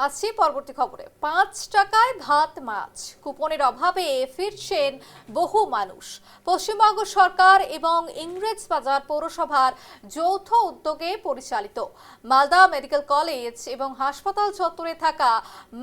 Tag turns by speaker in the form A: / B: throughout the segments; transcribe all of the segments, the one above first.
A: আসছি পরবর্তী খবরে। ৫ টাকায় ভাত মাছ কুপনের অভাবে ফিরছেন বহু মানুষ। পশ্চিমবঙ্গ সরকার এবং ইংরেজবাজার পৌরসভার যৌথ উদ্যোগে পরিচালিত মালদা মেডিকেল কলেজ এবং হাসপাতাল চত্বরে থাকা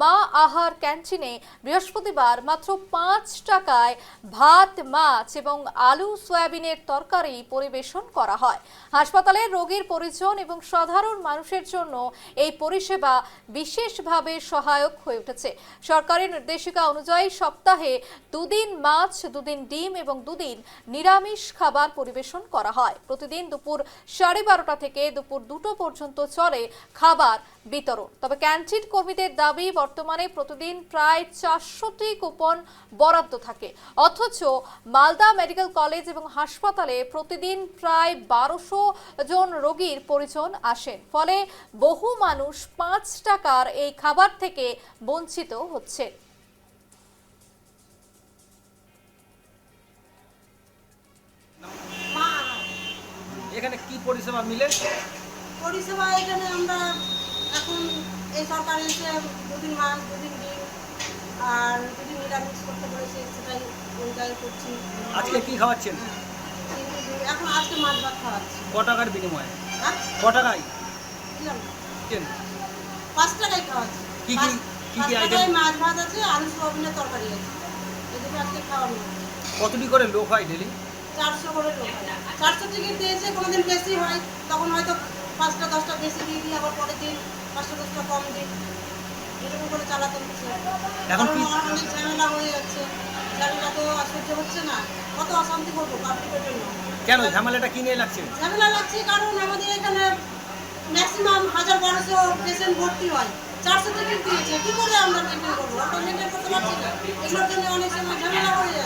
A: মা আহার ক্যান্টিনে বৃহস্পতিবার মাত্র ৫ টাকায় ভাত মাছ এবং আলু সয়াবিনের তরকারি পরিবেশন করা হয়। হাসপাতালের রোগীর পরিজন এবং সাধারণ মানুষের জন্য এই পরিষেবা বিশেষভাবে সহায়ক হয়ে উঠেছে। সরকারের নির্দেশিকা অনুযায়ী সপ্তাহে 2 দিন মাছ, 2 দিন ডিম এবং 2 দিন নিরামিষ খাবার পরিবেশন করা হয়। প্রতিদিন দুপুর 12:30 থেকে দুপুর 2টো পর্যন্ত চলে খাবার বিতরণ। তবে ক্যান্টিন কর্মীদের দাবি, বর্তমানে প্রতিদিন প্রায় 400টি কুপন বরাদ্দ থাকে, অথচ মালদা মেডিকেল কলেজ এবং হাসপাতালে প্রতিদিন প্রায় 1200 জন রোগীর পরিজন আসেন। ফলে বহু মানুষ 5 টাকার এই খাবার থেকে বঞ্চিত হচ্ছে।
B: এখানে কি পরিষেবা মিলে?
C: পরিষেবা এখানে আমরা এখন এই সরকার এসে 2 দিন মাছ, 2 দিন ডিম আর 2 দিন নিরামিষ করতে বলেছে, সেটাই ওইটাই করছি।
B: আজকে কি খাওয়াচ্ছেন?
C: এখন আজকে মাছ ভাত খাওয়াচ্ছি।
B: ক টাকার বিনিময়ে?
C: হ্যাঁ,
B: ক টাকায়?
C: দিলাম
B: কেন?
C: 5 টাকায় খাওয়াচ্ছি।
B: কি কি কি কি
C: 5
B: আইটেম?
C: টাকায় মাছ ভাত আছে, আলু সয়াবিনের তরকারি আছে। এই দুটো আজকে খাওয়ানো হচ্ছে।
B: কতটি করে লোক হয় ডেলি?
C: 400 করে লোক হয়। 400 টিকিট দিয়েছে, কোনোদিন বেশি হয়, তখন হয়তো 5টা 10টা বেশি দিয়ে দিই, আবার পরের দিন 5টা 10টা কম দিই, এরকম করে চালাতে হচ্ছে।
B: এখন কি
C: অনেক ঝামেলা হয়ে যাচ্ছে, ঝামেলা তো আর সহ্য হচ্ছে না। কত অশান্তি করবো পাবলিকের জন্য।
B: কেন ঝামেলাটা কি নিয়ে লাগছে?
C: ঝামেলা লাগছে কারণ আমাদের এখানে ম্যাক্সিমাম 1000-1200 পেশেন্ট ভর্তি হয়। 400 টিকিট দিয়েছে, কি করে আমরা মেনটেন করবো? আমরা মেনটেন করতে পারছি না। এগুলোর জন্য অনেক সময় ঝামেলা হয়ে যায়।